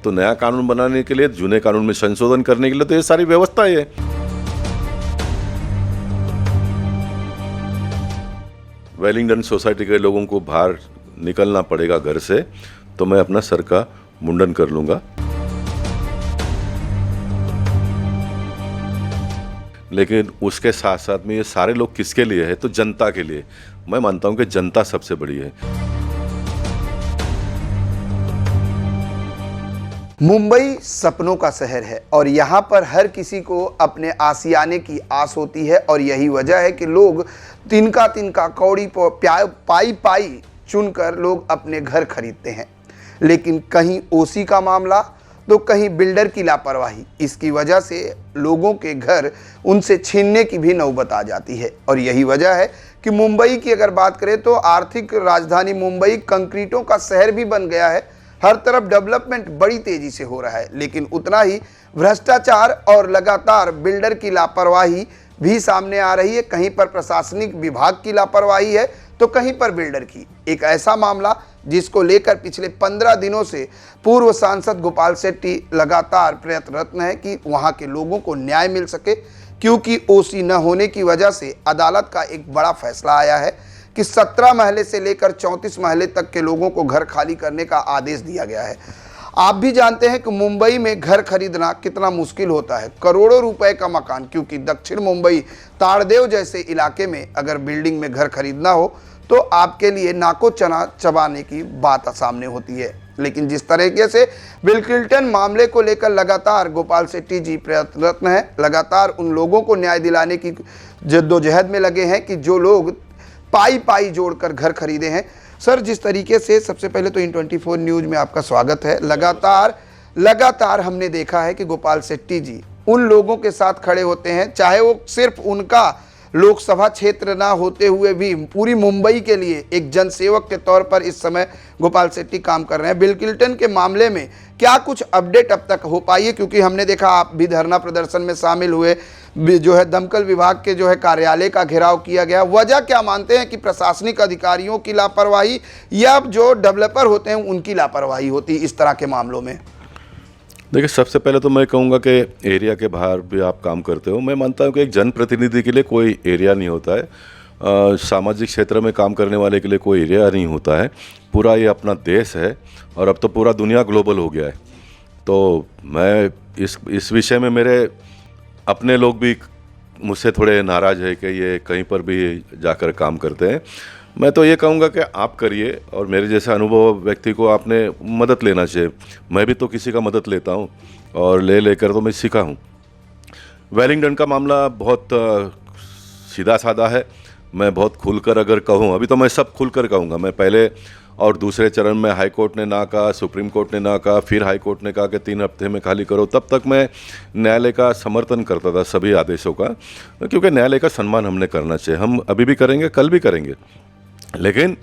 तो नया कानून बनाने के लिए, जूने कानून में संशोधन करने के लिए तो ये सारी व्यवस्था है। वेलिंगटन सोसाइटी के लोगों को बाहर निकलना पड़ेगा घर से, तो मैं अपना सर का मुंडन कर लूँगा। लेकिन उसके साथ साथ में ये सारे लोग किसके लिए है? तो जनता के लिए। मैं मानता हूँ कि जनता सबसे बड़ी है। मुंबई सपनों का शहर है और यहाँ पर हर किसी को अपने आशियाने की आस होती है और यही वजह है कि लोग तिनका तिनका कौड़ी पाई पाई चुनकर लोग अपने घर खरीदते हैं। लेकिन कहीं ओसी का मामला तो कहीं बिल्डर की लापरवाही, इसकी वजह से लोगों के घर उनसे छीनने की भी नौबत आ जाती है। और यही वजह है कि मुंबई की अगर बात करें तो आर्थिक राजधानी मुंबई कंक्रीटों का शहर भी बन गया है। हर तरफ डेवलपमेंट बड़ी तेजी से हो रहा है, लेकिन उतना ही भ्रष्टाचार और लगातार बिल्डर की लापरवाही भी सामने आ रही है। कहीं पर प्रशासनिक विभाग की लापरवाही है तो कहीं पर बिल्डर की। एक ऐसा मामला जिसको लेकर पिछले 15 दिनों से पूर्व सांसद गोपाल शेट्टी लगातार प्रयत्नरत है कि वहां के लोगों को न्याय मिल सके, क्योंकि ओसी न होने की वजह से अदालत का एक बड़ा फैसला आया है कि 17 महले से लेकर 34 महले तक के लोगों को घर खाली करने का आदेश दिया गया है। आप भी जानते हैं कि मुंबई में घर खरीदना कितना मुश्किल होता है। करोड़ों रुपए का मकान, क्योंकि दक्षिण मुंबई ताड़देव जैसे इलाके में अगर बिल्डिंग में घर खरीदना हो तो आपके लिए नाको चना चबाने की बात सामने होती है। लेकिन जिस तरीके से बिल क्लिंटन मामले को लेकर लगातार गोपाल शेट्टी जी प्रयत्नरत हैं, लगातार उन लोगों को न्याय दिलाने की जद्दोजहद में लगे हैं कि जो लोग पाई पाई जोड़कर घर खरीदे हैं। सर, जिस तरीके से, सबसे पहले तो इन 24 न्यूज़ में आपका स्वागत है। लगातार हमने देखा है कि गोपाल शेट्टी जी उन लोगों के साथ खड़े होते हैं, चाहे वो सिर्फ उनका लोकसभा क्षेत्र ना होते हुए भी पूरी मुंबई के लिए एक जनसेवक के तौर पर इस समय गोपाल शेट्टी काम कर रहे हैं। बिल क्लिंटन के मामले में क्या कुछ अपडेट अब तक हो पाई है? क्योंकि हमने देखा आप भी धरना प्रदर्शन में शामिल हुए, जो है दमकल विभाग के जो है कार्यालय का घेराव किया गया। वजह क्या मानते हैं कि प्रशासनिक अधिकारियों की लापरवाही या जो डेवलपर होते हैं उनकी लापरवाही होती इस तरह के मामलों में? देखिए, सबसे पहले तो मैं कहूँगा कि एरिया के बाहर भी आप काम करते हो। मैं मानता हूँ कि एक जनप्रतिनिधि के लिए कोई एरिया नहीं होता है। सामाजिक क्षेत्र में काम करने वाले के लिए कोई एरिया नहीं होता है। पूरा ये अपना देश है और अब तो पूरा दुनिया ग्लोबल हो गया है। तो मैं इस विषय में मेरे अपने लोग भी मुझसे थोड़े नाराज़ है कि ये कहीं पर भी जाकर काम करते हैं। मैं तो ये कहूँगा कि आप करिए और मेरे जैसे अनुभव व्यक्ति को आपने मदद लेना चाहिए। मैं भी तो किसी का मदद लेता हूँ और लेकर तो मैं सीखा हूँ। वेलिंगटन का मामला बहुत सीधा साधा है। मैं बहुत खुलकर अगर कहूँ, अभी तो मैं सब खुलकर कहूँगा। मैं पहले और दूसरे चरण में हाई कोर्ट ने ना कहा, सुप्रीम कोर्ट ने ना कहा, फिर हाई कोर्ट ने कहा कि 3 हफ्ते में खाली करो। तब तक मैं न्यायालय का समर्थन करता था, सभी आदेशों का, क्योंकि न्यायालय का सम्मान हमने करना चाहिए। हम अभी भी करेंगे, कल भी करेंगे। लेकिन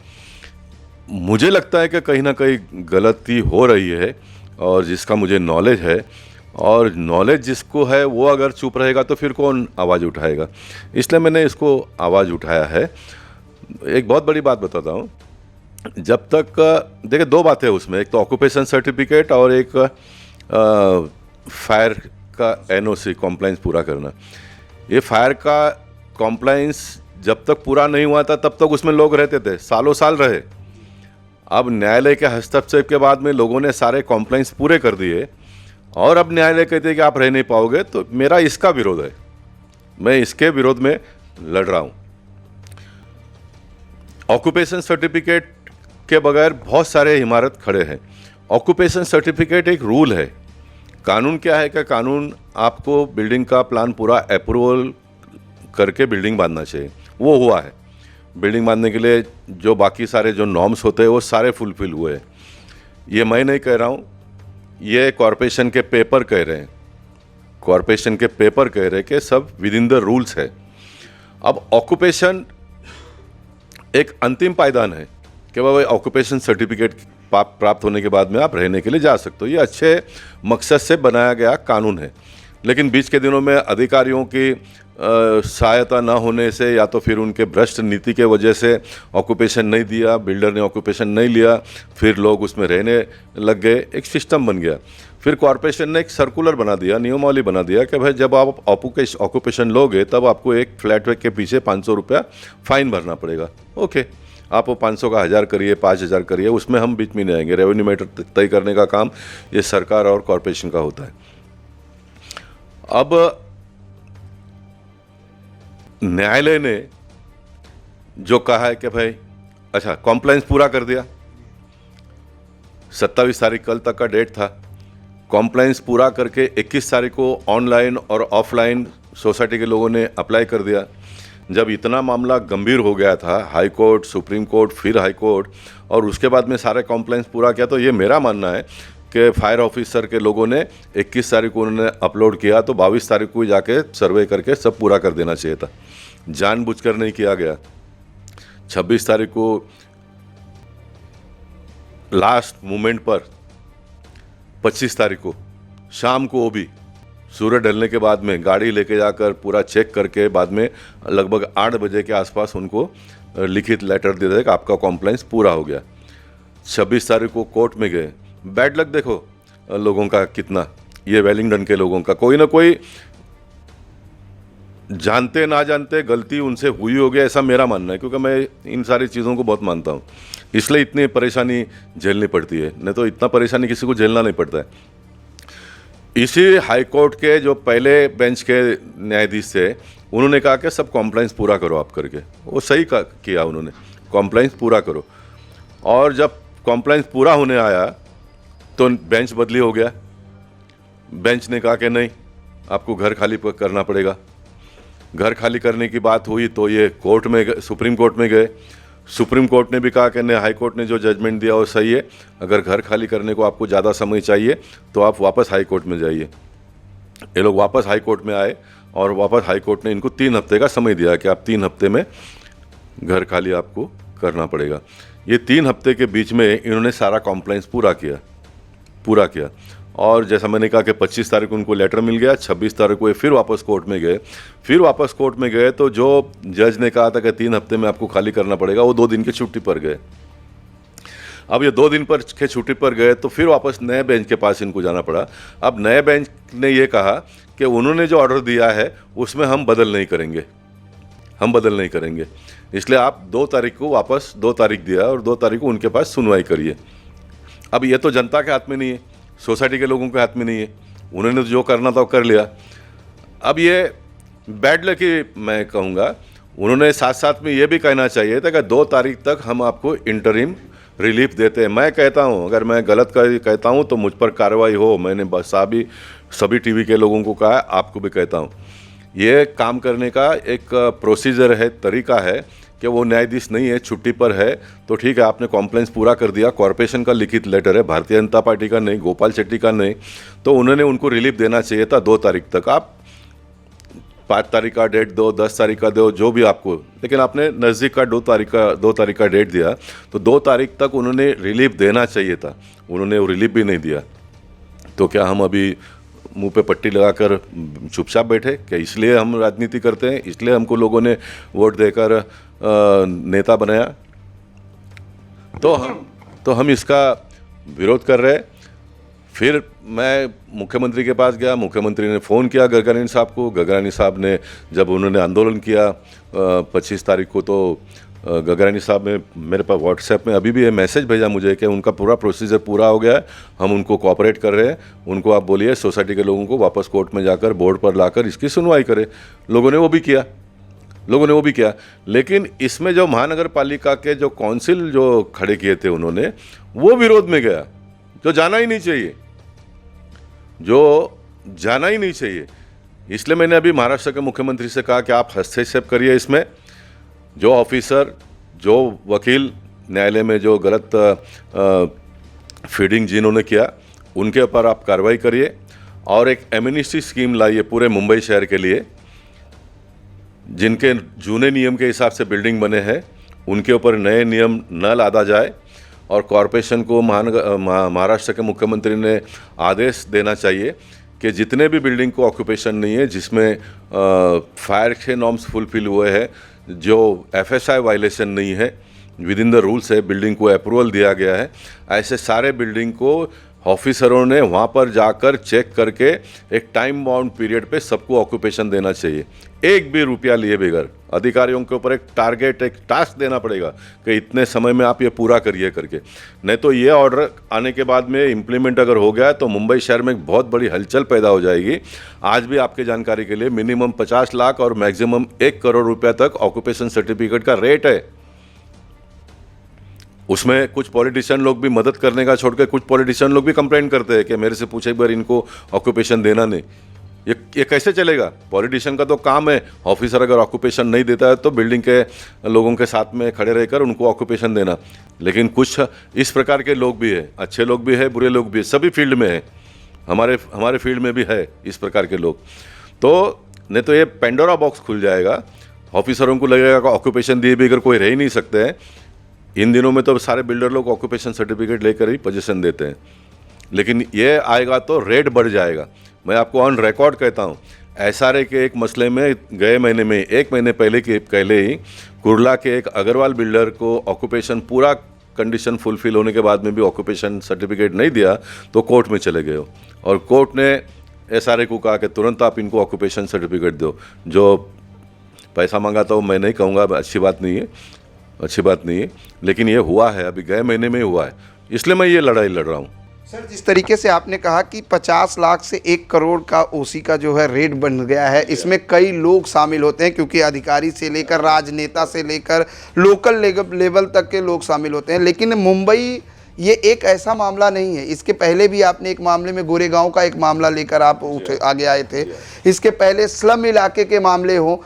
मुझे लगता है कि कहीं ना कहीं गलती हो रही है और जिसका मुझे नॉलेज है, और नॉलेज जिसको है वो अगर चुप रहेगा तो फिर कौन आवाज़ उठाएगा। इसलिए मैंने इसको आवाज़ उठाया है। एक बहुत बड़ी बात बताता हूँ। जब तक देखिए, 2 बातें उसमें, एक तो ऑक्यूपेशन सर्टिफिकेट और एक फायर का NOC कॉम्प्लाइंस पूरा करना। ये फायर का कॉम्प्लाइंस जब तक पूरा नहीं हुआ था तब तक उसमें लोग रहते थे, सालों साल रहे। अब न्यायालय के हस्तक्षेप के बाद में लोगों ने सारे कॉम्प्लाइंस पूरे कर दिए और अब न्यायालय कहते हैं कि आप रह नहीं पाओगे। तो मेरा इसका विरोध है, मैं इसके विरोध में लड़ रहा हूँ। ऑक्यूपेशन सर्टिफिकेट के बगैर बहुत सारे इमारत खड़े हैं। ऑक्यूपेशन सर्टिफिकेट एक रूल है। कानून क्या है कि कानून आपको बिल्डिंग का प्लान पूरा अप्रूवल करके बिल्डिंग बांधना चाहिए। वो हुआ है। बिल्डिंग बांधने के लिए जो बाकी सारे जो नॉर्म्स होते हैं वो सारे फुलफिल हुए हैं। ये मैं नहीं कह रहा हूँ, ये कॉरपोरेशन के पेपर कह रहे हैं। कॉरपोरेशन के पेपर कह रहे हैं कि सब विद इन द रूल्स है। अब ऑक्यूपेशन एक अंतिम पायदान है कि भाई ऑक्यूपेशन सर्टिफिकेट प्राप्त होने के बाद में आप रहने के लिए जा सकते हो। ये अच्छे मकसद से बनाया गया कानून है। लेकिन बीच के दिनों में अधिकारियों की सहायता न होने से या तो फिर उनके भ्रष्ट नीति के वजह से ऑक्यूपेशन नहीं दिया, बिल्डर ने ऑक्यूपेशन नहीं लिया, फिर लोग उसमें रहने लग गए, एक सिस्टम बन गया। फिर कॉरपोरेशन ने एक सर्कुलर बना दिया, नियमावली बना दिया कि भाई जब आप ऑक्यूपेशन लोगे तब आपको एक फ्लैट के पीछे 500 रुपया फाइन भरना पड़ेगा। ओके, आप वो 500 का 1000 करिए, 5000 करिए, उसमें हम बीच में नहीं आएंगे। रेवेन्यू मैटर तय करने का काम ये सरकार और कॉरपोरेशन का होता है। अब न्यायालय ने जो कहा है कि भाई अच्छा कॉम्प्लाइंस पूरा कर दिया, 27 तारीख कल तक का डेट था, कॉम्प्लाइंस पूरा करके 21 तारीख को ऑनलाइन और ऑफलाइन सोसाइटी के लोगों ने अप्लाई कर दिया। जब इतना मामला गंभीर हो गया था, हाई कोर्ट, सुप्रीम कोर्ट, फिर हाई कोर्ट, और उसके बाद में सारे कॉम्प्लाइंस पूरा किया, तो ये मेरा मानना है कि फायर ऑफिसर के लोगों ने 21 तारीख को उन्होंने अपलोड किया, तो 22 तारीख को जाके सर्वे करके सब पूरा कर देना चाहिए था। जानबूझकर नहीं किया गया। 26 तारीख को लास्ट मोमेंट पर 25 तारीख को शाम को वो भी सूरज ढलने के बाद में गाड़ी लेके जाकर पूरा चेक करके बाद में लगभग 8 बजे के आसपास उनको लिखित लेटर दे दिया कि आपका कॉम्प्लाइंस पूरा हो गया। 26 तारीख को कोर्ट में गए। बैड लक देखो लोगों का कितना, ये वेलिंगडन के लोगों का, कोई ना कोई जानते ना जानते गलती उनसे हुई हो गया, ऐसा मेरा मानना है, क्योंकि मैं इन सारी चीज़ों को बहुत मानता हूँ, इसलिए इतनी परेशानी झेलनी पड़ती है, नहीं तो इतना परेशानी किसी को झेलना नहीं पड़ता है। इसी हाई कोर्ट के जो पहले बेंच के न्यायाधीश थे, उन्होंने कहा कि सब कॉम्प्लाइंस पूरा करो आप करके, वो सही किया उन्होंने, कॉम्प्लाइंस पूरा करो। और जब कॉम्प्लाइंस पूरा होने आया तो बेंच बदली हो गया। बेंच ने कहा कि नहीं, आपको घर खाली करना पड़ेगा। घर खाली करने की बात हुई तो ये कोर्ट में, सुप्रीम कोर्ट में गए। सुप्रीम कोर्ट ने भी कहा कि नहीं, हाई कोर्ट ने जो जजमेंट दिया वो सही है, अगर घर खाली करने को आपको ज़्यादा समय चाहिए तो आप वापस हाई कोर्ट में जाइए। ये लोग वापस हाई कोर्ट में आए और वापस हाई कोर्ट ने इनको 3 हफ्ते का समय दिया कि आप 3 हफ्ते में घर खाली आपको करना पड़ेगा। ये 3 हफ्ते के बीच में इन्होंने सारा कॉम्प्लाइंस पूरा किया। और जैसा मैंने कहा कि 25 तारीख को उनको लेटर मिल गया, 26 तारीख को ये फिर वापस कोर्ट में गए। तो जो जज ने कहा था कि 3 हफ्ते में आपको खाली करना पड़ेगा, वो 2 दिन की छुट्टी पर गए। अब ये 2 दिन पर के छुट्टी पर गए तो फिर वापस नए बेंच के पास इनको जाना पड़ा। अब नए बेंच ने ये कहा कि उन्होंने जो ऑर्डर दिया है उसमें हम बदल नहीं करेंगे, इसलिए आप 2 तारीख को वापस 2 तारीख दिया और 2 तारीख को उनके पास सुनवाई करिए। अब ये तो जनता के हाथ में नहीं है, सोसाइटी के लोगों के हाथ में नहीं है, उन्होंने जो करना था वो कर लिया। अब ये बैड लक ही मैं कहूँगा, उन्होंने साथ साथ में ये भी कहना चाहिए था कि 2 तारीख तक हम आपको इंटरिम रिलीफ देते हैं। मैं कहता हूँ, अगर मैं गलत कहता हूँ तो मुझ पर कार्रवाई हो। मैंने बस सभी टीवी के लोगों को कहा है, आपको भी कहता हूँ, ये काम करने का एक प्रोसीजर है, तरीका है कि वो न्यायाधीश नहीं है, छुट्टी पर है, तो ठीक है, आपने कॉम्प्लाइंस पूरा कर दिया, कॉरपोरेशन का लिखित लेटर है, भारतीय जनता पार्टी का नहीं, गोपाल शेट्टी का नहीं, तो उन्होंने उनको रिलीफ देना चाहिए था 2 तारीख तक। आप 5 तारीख का डेट दो, 10 तारीख का दो, जो भी आपको, लेकिन आपने नज़दीक का 2 तारीख का डेट दिया, तो 2 तारीख तक उन्होंने रिलीफ देना चाहिए था, उन्होंने वो रिलीफ भी नहीं दिया। तो क्या हम अभी मुंह पे पट्टी लगाकर चुपचाप बैठे? क्या इसलिए हम राजनीति करते हैं, इसलिए हमको लोगों ने वोट देकर नेता बनाया? तो हम इसका विरोध कर रहे हैं। फिर मैं मुख्यमंत्री के पास गया, मुख्यमंत्री ने फ़ोन किया गगरानी साहब को। गगरानी साहब ने, जब उन्होंने आंदोलन किया 25 तारीख को, तो गगरानी साहब ने मेरे पास व्हाट्सएप में अभी भी ये मैसेज भेजा मुझे कि उनका पूरा प्रोसीजर पूरा हो गया है, हम उनको कोऑपरेट कर रहे हैं, उनको आप बोलिए सोसाइटी के लोगों को वापस कोर्ट में जाकर बोर्ड पर लाकर इसकी सुनवाई करें। लोगों ने वो भी किया। लेकिन इसमें जो महानगर पालिका के जो काउंसिल जो खड़े किए थे, उन्होंने वो विरोध में गया, जो जाना ही नहीं चाहिए। इसलिए मैंने अभी महाराष्ट्र के मुख्यमंत्री से कहा कि आप हस्तक्षेप करिए इसमें। जो ऑफिसर, जो वकील न्यायालय में जो गलत फीडिंग जिन्होंने किया, उनके ऊपर आप कार्रवाई करिए और एक एमनेस्टी स्कीम लाइए पूरे मुंबई शहर के लिए। जिनके जूने नियम के हिसाब से बिल्डिंग बने हैं, उनके ऊपर नए नियम न लादा जाए। और कॉरपोरेशन को महाराष्ट्र के मुख्यमंत्री ने आदेश देना चाहिए कि जितने भी बिल्डिंग को ऑक्यूपेशन नहीं है, जिसमें फायर के नॉर्म्स फुलफिल हुए हैं, जो FSI वायलेशन नहीं है, विद इन द रूल्स है, बिल्डिंग को अप्रूवल दिया गया है, ऐसे सारे बिल्डिंग को ऑफिसरों ने वहाँ पर जाकर चेक करके एक टाइम बाउंड पीरियड पे सबको ऑक्यूपेशन देना चाहिए, एक भी रुपया लिए बगैर। अधिकारियों के ऊपर एक टारगेट, एक टास्क देना पड़ेगा कि इतने समय में आप ये पूरा करिए करके। नहीं तो ये ऑर्डर आने के बाद में इम्प्लीमेंट अगर हो गया तो मुंबई शहर में एक बहुत बड़ी हलचल पैदा हो जाएगी। आज भी आपके जानकारी के लिए मिनिमम 50 लाख और मैक्सिमम 1 करोड़ रुपया तक ऑक्यूपेशन सर्टिफिकेट का रेट है। उसमें कुछ पॉलिटिशियन लोग भी मदद करने का छोड़ के कुछ पॉलिटिशियन लोग भी कंप्लेंट करते हैं कि मेरे से पूछे एक बार इनको ऑक्यूपेशन देना नहीं। ये कैसे चलेगा? पॉलिटिशियन का तो काम है, ऑफिसर अगर ऑक्यूपेशन नहीं देता है तो बिल्डिंग के लोगों के साथ में खड़े रहकर उनको ऑक्यूपेशन देना। लेकिन कुछ इस प्रकार के लोग भी हैं, अच्छे लोग भी हैं, बुरे लोग भी हैं, सभी फील्ड में हैं, हमारे फील्ड में भी है इस प्रकार के लोग। तो नहीं तो ये पेंडोरा बॉक्स खुल जाएगा। ऑफिसरों को लगेगा कि ऑक्यूपेशन दिए बगैर कोई रह ही नहीं सकते हैं। इन दिनों में तो सारे बिल्डर लोग ऑक्यूपेशन सर्टिफिकेट लेकर ही पोजीशन देते हैं। लेकिन ये आएगा तो रेट बढ़ जाएगा। मैं आपको ऑन रिकॉर्ड कहता हूँ, एसआरए के एक मसले में गए महीने में, 1 महीने पहले ही कुर्ला के एक अग्रवाल बिल्डर को ऑक्यूपेशन पूरा कंडीशन फुलफिल होने के बाद में भी ऑक्यूपेशन सर्टिफिकेट नहीं दिया तो कोर्ट में चले गए हो। और कोर्ट ने एसआरए को कहा कि तुरंत आप इनको ऑक्यूपेशन सर्टिफिकेट दो। जो पैसा मांगा था वो मैं नहीं कहूँगा, अच्छी बात नहीं है, लेकिन ये हुआ है, अभी गए महीने में हुआ है, इसलिए मैं ये लड़ाई लड़ रहा हूँ। सर, जिस तरीके से आपने कहा कि 50 लाख से 1 करोड़ का ओसी का जो है रेट बन गया है, इसमें कई लोग शामिल होते हैं, क्योंकि अधिकारी से लेकर राजनेता से लेकर लोकल लेवल तक के लोग शामिल होते हैं। लेकिन मुंबई ये एक ऐसा मामला नहीं है। इसके पहले भी आपने एक मामले में गोरेगांव का एक मामला लेकर आप आगे आए थे, इसके पहले स्लम इलाके के मामले हों।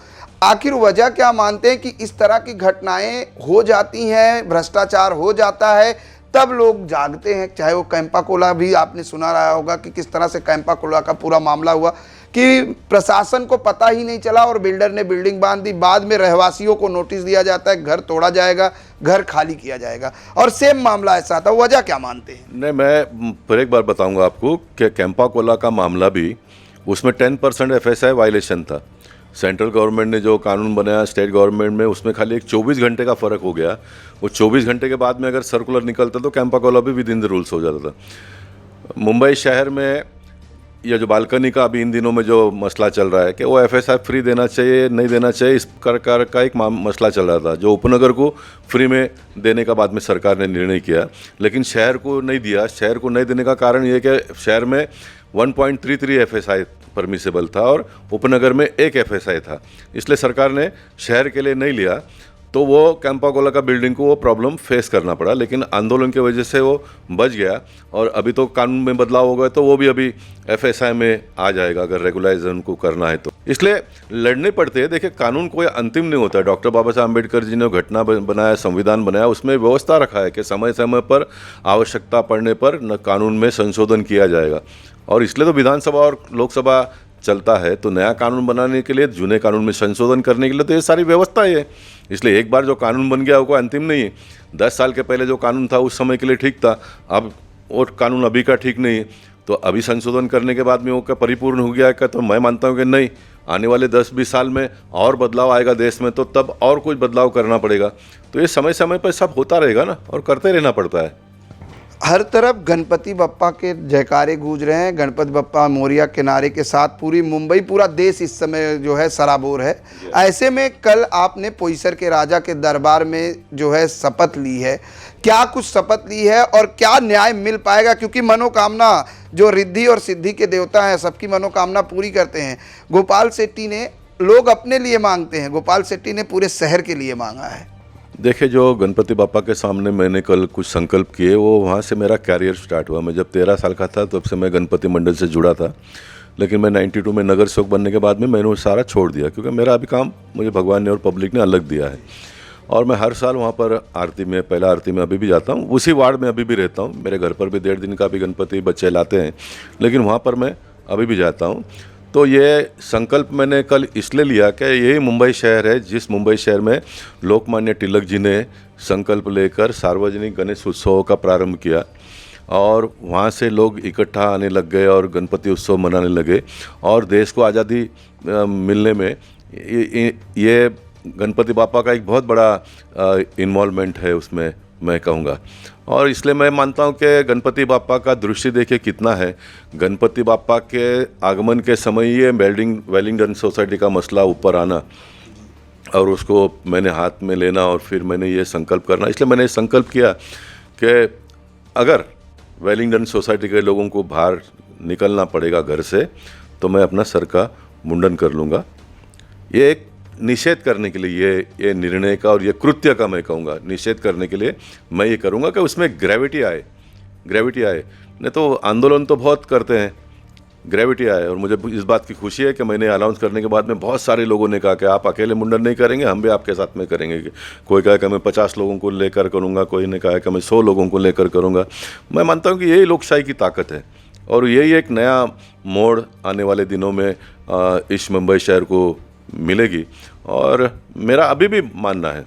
आखिर वजह क्या मानते हैं कि इस तरह की घटनाएं हो जाती हैं, भ्रष्टाचार हो जाता है, तब लोग जागते हैं? चाहे वो कैंपा कोला भी आपने सुना रहा होगा कि किस तरह से कैंपा कोला का पूरा मामला हुआ कि प्रशासन को पता ही नहीं चला और बिल्डर ने बिल्डिंग बांध दी, बाद में रहवासियों को नोटिस दिया जाता है, घर तोड़ा जाएगा, घर खाली किया जाएगा, और सेम मामला ऐसा था। वजह क्या मानते हैं? नहीं, मैं फिर एक बार बताऊंगा आपको कि कैंपा कोला का मामला भी, उसमें 10% एफएसआई वायलेशन था। सेंट्रल गवर्नमेंट ने जो कानून बनाया स्टेट गवर्नमेंट में, उसमें खाली एक 24 घंटे का फ़र्क हो गया। वो 24 घंटे के बाद में अगर सर्कुलर निकलता तो कैंपा कोला भी विद इन द रूल्स हो जाता था। मुंबई शहर में ये जो बालकनी का अभी इन दिनों में जो मसला चल रहा है कि वो एफएसआई फ्री देना चाहिए नहीं देना चाहिए, इस प्रकार का एक मसला चल रहा था, जो उपनगर को फ्री में देने का बाद में सरकार ने निर्णय किया, लेकिन शहर को नहीं दिया। शहर को नहीं देने का कारण ये कि शहर में 1.33 एफएसआई परमिसेबल था और उपनगर में 1 एफएसआई था, इसलिए सरकार ने शहर के लिए नहीं लिया। तो वो कैंपा कोला का बिल्डिंग को वो प्रॉब्लम फेस करना पड़ा, लेकिन आंदोलन की वजह से वो बच गया। और अभी तो कानून में बदलाव हो गया तो वो भी अभी एफएसआई में आ जाएगा अगर रेगुलाइजेशन को करना है तो। इसलिए लड़ने पड़ते हैं। देखिए, कानून कोई अंतिम नहीं होता है। डॉक्टर बाबा साहब अम्बेडकर जी ने घटना बनाया, संविधान बनाया, उसमें व्यवस्था रखा है कि समय समय पर आवश्यकता पड़ने पर कानून में संशोधन किया जाएगा। और इसलिए तो विधानसभा और लोकसभा चलता है, तो नया कानून बनाने के लिए, जूने कानून में संशोधन करने के लिए तो ये सारी व्यवस्था ही है। इसलिए एक बार जो कानून बन गया वो कोई अंतिम नहीं है। 10 साल के पहले जो कानून था उस समय के लिए ठीक था, अब वो कानून अभी का ठीक नहीं है। तो अभी संशोधन करने के बाद में वो क्या परिपूर्ण हो गया क्या? तो मैं मानता हूँ कि नहीं, आने वाले 10-20 साल में और बदलाव आएगा देश में, तो तब और कुछ बदलाव करना पड़ेगा। तो ये समय समय पर सब होता रहेगा ना, और करते रहना पड़ता है। हर तरफ गणपति बप्पा के जयकारे गूंज रहे हैं। गणपति बप्पा मोरिया के नारे के साथ पूरी मुंबई, पूरा देश इस समय जो है सराबोर है। ऐसे में कल आपने पोईसर के राजा के दरबार में जो है शपथ ली है, क्या कुछ शपथ ली है और क्या न्याय मिल पाएगा? क्योंकि मनोकामना, जो रिद्धि और सिद्धि के देवता हैं, सबकी मनोकामना पूरी करते हैं। गोपाल शेट्टी ने, लोग अपने लिए मांगते हैं, गोपाल शेट्टी ने पूरे शहर के लिए मांगा है। देखिए, जो गणपति बापा के सामने मैंने कल कुछ संकल्प किए, वो वहाँ से मेरा कैरियर स्टार्ट हुआ। मैं जब 13 साल का था तब से मैं गणपति मंडल से जुड़ा था, लेकिन मैं 92 में नगर सेवक बनने के बाद में मैंने वो सारा छोड़ दिया, क्योंकि मेरा अभी काम मुझे भगवान ने और पब्लिक ने अलग दिया है। और मैं हर साल वहाँ पर आरती में, पहला आरती में अभी भी जाता हूँ, उसी वार्ड में अभी भी रहता हूँ। मेरे घर पर भी 1.5 दिन का भी गणपति बच्चे लाते हैं, लेकिन वहाँ पर मैं अभी भी जाता हूँ। तो ये संकल्प मैंने कल इसलिए लिया कि यही मुंबई शहर है जिस मुंबई शहर में लोकमान्य तिलक जी ने संकल्प लेकर सार्वजनिक गणेश उत्सव का प्रारंभ किया, और वहाँ से लोग इकट्ठा आने लग गए और गणपति उत्सव मनाने लगे। और देश को आज़ादी मिलने में ये गणपति बापा का एक बहुत बड़ा इन्वॉल्वमेंट है उसमें, मैं कहूँगा। और इसलिए मैं मानता हूँ कि गणपति बापा का दृष्टि देखिए कितना है। गणपति बापा के आगमन के समय ये वेलिंगडन सोसाइटी का मसला ऊपर आना और उसको मैंने हाथ में लेना और फिर मैंने ये संकल्प करना, इसलिए मैंने संकल्प किया कि अगर वेलिंगडन सोसाइटी के लोगों को बाहर निकलना पड़ेगा घर से तो मैं अपना सर का मुंडन कर लूँगा। ये एक निषेध करने के लिए ये निर्णय का और ये कृत्य का मैं कहूँगा निषेध करने के लिए मैं ये करूँगा कि उसमें ग्रेविटी आए। नहीं तो आंदोलन तो बहुत करते हैं, ग्रेविटी आए। और मुझे इस बात की खुशी है कि मैंने अनाउंस करने के बाद में बहुत सारे लोगों ने कहा कि आप अकेले मुंडन नहीं करेंगे, हम भी आपके साथ में करेंगे। कोई कहा कि मैं 50 लोगों को लेकर करूँगा, कोई ने कहा कि मैं 100 लोगों को लेकर करूँगा। मैं मानता हूँ कि यही लोकशाही की ताकत है और यही एक नया मोड़ आने वाले दिनों में इस मुंबई शहर को मिलेगी। और मेरा अभी भी मानना है,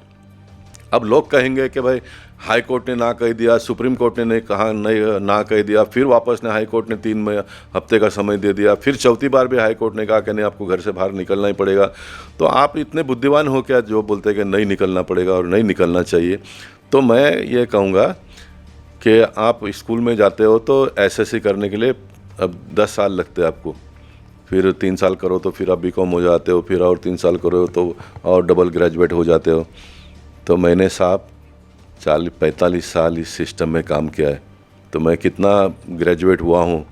अब लोग कहेंगे कि भाई हाई कोर्ट ने ना कह दिया, सुप्रीम कोर्ट ने कहा नहीं ना कह दिया, फिर वापस ने हाई कोर्ट ने 3 हफ्ते का समय दे दिया, फिर चौथी बार भी हाई कोर्ट ने कहा कि नहीं आपको घर से बाहर निकलना ही पड़ेगा। तो आप इतने बुद्धिमान हो क्या जो बोलते हैं कि नहीं निकलना पड़ेगा और नहीं निकलना चाहिए। तो मैं ये कहूँगा कि आप स्कूल में जाते हो तो एसएससी करने के लिए अब 10 साल लगते हैं आपको, फिर 3 साल करो तो फिर आप बीकॉम हो जाते हो, फिर और 3 साल करो तो और डबल ग्रेजुएट हो जाते हो। तो मैंने साहब 40-45 साल इस सिस्टम में काम किया है, तो मैं कितना ग्रेजुएट हुआ हूँ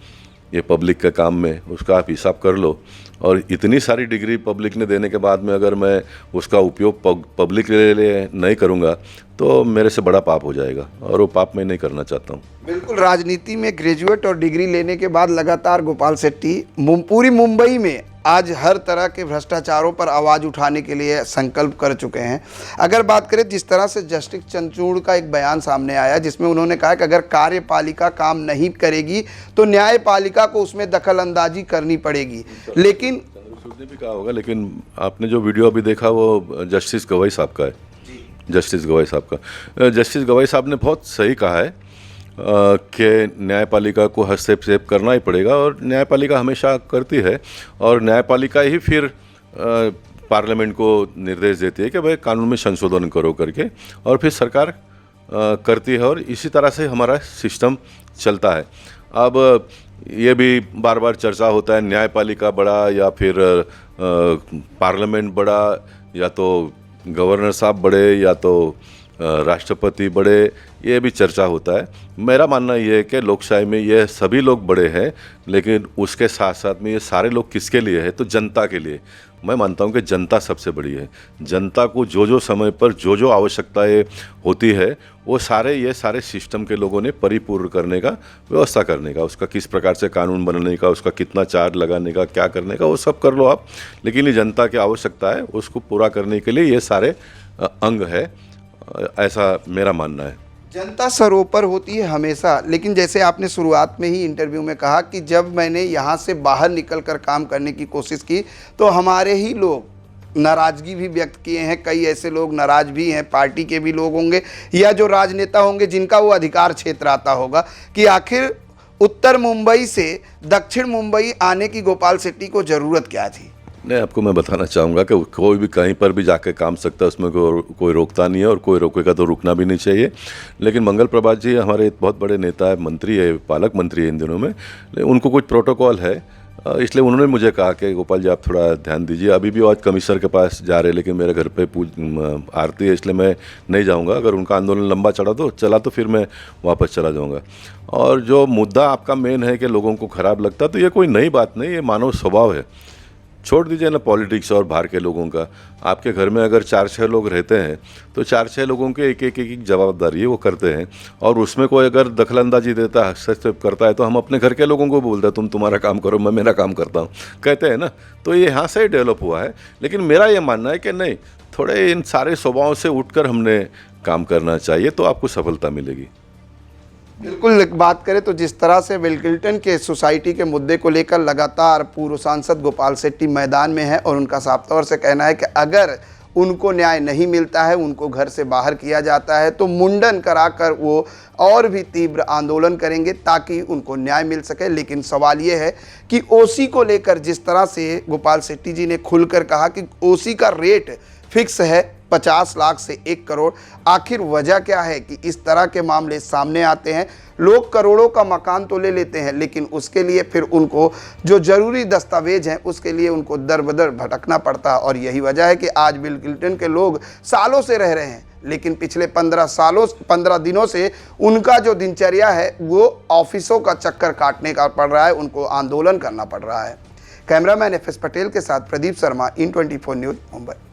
ये पब्लिक के काम में, उसका आप हिसाब कर लो। और इतनी सारी डिग्री पब्लिक ने देने के बाद में अगर मैं उसका उपयोग पब्लिक के लिए नहीं करूँगा तो मेरे से बड़ा पाप हो जाएगा और वो पाप मैं नहीं करना चाहता हूँ। बिल्कुल, राजनीति में ग्रेजुएट और डिग्री लेने के बाद लगातार गोपाल शेट्टी पूरी मुंबई में आज हर तरह के भ्रष्टाचारों पर आवाज़ उठाने के लिए संकल्प कर चुके हैं। अगर बात करें जिस तरह से जस्टिस चंद्रचूड़ का एक बयान सामने आया जिसमें उन्होंने कहा कि अगर कार्यपालिका काम नहीं करेगी तो न्यायपालिका को उसमें दखल अंदाजी करनी पड़ेगी। लेकिन ने भी कहा होगा, लेकिन आपने जो वीडियो अभी देखा वो जस्टिस गवाई साहब का है। जस्टिस गवाई साहब ने बहुत सही कहा है कि न्यायपालिका को हस्तक्षेप करना ही पड़ेगा और न्यायपालिका हमेशा करती है और न्यायपालिका ही फिर पार्लियामेंट को निर्देश देती है कि भाई कानून में संशोधन करो करके, और फिर सरकार करती है और इसी तरह से हमारा सिस्टम चलता है। अब ये भी बार बार चर्चा होता है न्यायपालिका बड़ा या फिर पार्लियामेंट बड़ा या तो गवर्नर साहब बड़े या तो राष्ट्रपति बड़े, ये भी चर्चा होता है। मेरा मानना ये है कि लोकशाही में ये सभी लोग बड़े हैं, लेकिन उसके साथ साथ में ये सारे लोग किसके लिए है तो जनता के लिए। मैं मानता हूँ कि जनता सबसे बड़ी है। जनता को जो समय पर जो आवश्यकताएं होती है वो ये सारे सिस्टम के लोगों ने परिपूर्ण करने का, व्यवस्था करने का, उसका किस प्रकार से कानून बनाने का, उसका कितना चार्ज लगाने का, क्या करने का, वो सब कर लो आप। लेकिन ये जनता की आवश्यकता है, उसको पूरा करने के लिए ये सारे अंग है, ऐसा मेरा मानना है। जनता सरोपर होती है हमेशा, लेकिन जैसे आपने शुरुआत में ही इंटरव्यू में कहा कि जब मैंने यहाँ से बाहर निकलकर काम करने की कोशिश की तो हमारे ही लोग नाराज़गी भी व्यक्त किए हैं। कई ऐसे लोग नाराज़ भी हैं, पार्टी के भी लोग होंगे या जो राजनेता होंगे जिनका वो अधिकार क्षेत्र आता होगा कि आखिर उत्तर मुंबई से दक्षिण मुंबई आने की गोपाल शेट्टी को ज़रूरत क्या थी। नहीं, आपको मैं बताना चाहूँगा कि कोई भी कहीं पर भी जाके काम सकता है, उसमें कोई रोकता नहीं है और कोई रोकेगा तो रुकना भी नहीं चाहिए। लेकिन मंगल प्रभात जी हमारे बहुत बड़े नेता है, मंत्री है, पालक मंत्री है इन दिनों में, उनको कुछ प्रोटोकॉल है, इसलिए उन्होंने मुझे कहा कि गोपाल जी आप थोड़ा ध्यान दीजिए। अभी भी आज कमिश्नर के पास जा रहे, लेकिन मेरे घर पे आरती है इसलिए मैं नहीं जाऊंगा। अगर उनका आंदोलन लंबा चला तो फिर मैं वापस चला जाऊंगा। और जो मुद्दा आपका मेन है कि लोगों को ख़राब लगता, तो ये कोई नई बात नहीं, ये मानव स्वभाव है। छोड़ दीजिए ना पॉलिटिक्स और बाहर के लोगों का। आपके घर में अगर 4-6 लोग रहते हैं तो 4-6 लोगों के एक जवाबदारी है, वो करते हैं। और उसमें कोई अगर दखलंदाजी देता है, हस्तक्षेप करता है, तो हम अपने घर के लोगों को बोलते हैं तुम तुम्हारा काम करो, मैं मेरा काम करता हूँ, कहते हैं ना। तो ये यहाँ से ही डेवलप हुआ है। लेकिन मेरा ये मानना है कि नहीं, थोड़े इन सारे स्वभावों से उठकर हमने काम करना चाहिए, तो आपको सफलता मिलेगी। बिल्कुल, बात करें तो जिस तरह से विल्किंटन के सोसाइटी के मुद्दे को लेकर लगातार पूर्व सांसद गोपाल शेट्टी मैदान में है और उनका साफ तौर से कहना है कि अगर उनको न्याय नहीं मिलता है, उनको घर से बाहर किया जाता है, तो मुंडन कराकर वो और भी तीव्र आंदोलन करेंगे ताकि उनको न्याय मिल सके। लेकिन सवाल ये है कि ओसी को लेकर जिस तरह से गोपाल शेट्टी जी ने खुलकर कहा कि ओसी का रेट फिक्स है, 50 लाख से 1 करोड़। आखिर वजह क्या है कि इस तरह के मामले सामने आते हैं? लोग करोड़ों का मकान तो ले लेते हैं, लेकिन उसके लिए फिर उनको जो ज़रूरी दस्तावेज हैं उसके लिए उनको दर बदर भटकना पड़ता है। और यही वजह है कि आज बिल क्लिंटन के लोग सालों से रह रहे हैं, लेकिन पिछले 15 दिनों से उनका जो दिनचर्या है वो ऑफिसों का चक्कर काटने का पड़ रहा है, उनको आंदोलन करना पड़ रहा है। कैमरामैन FS पटेल के साथ प्रदीप शर्मा, IN24 न्यूज़, मुंबई।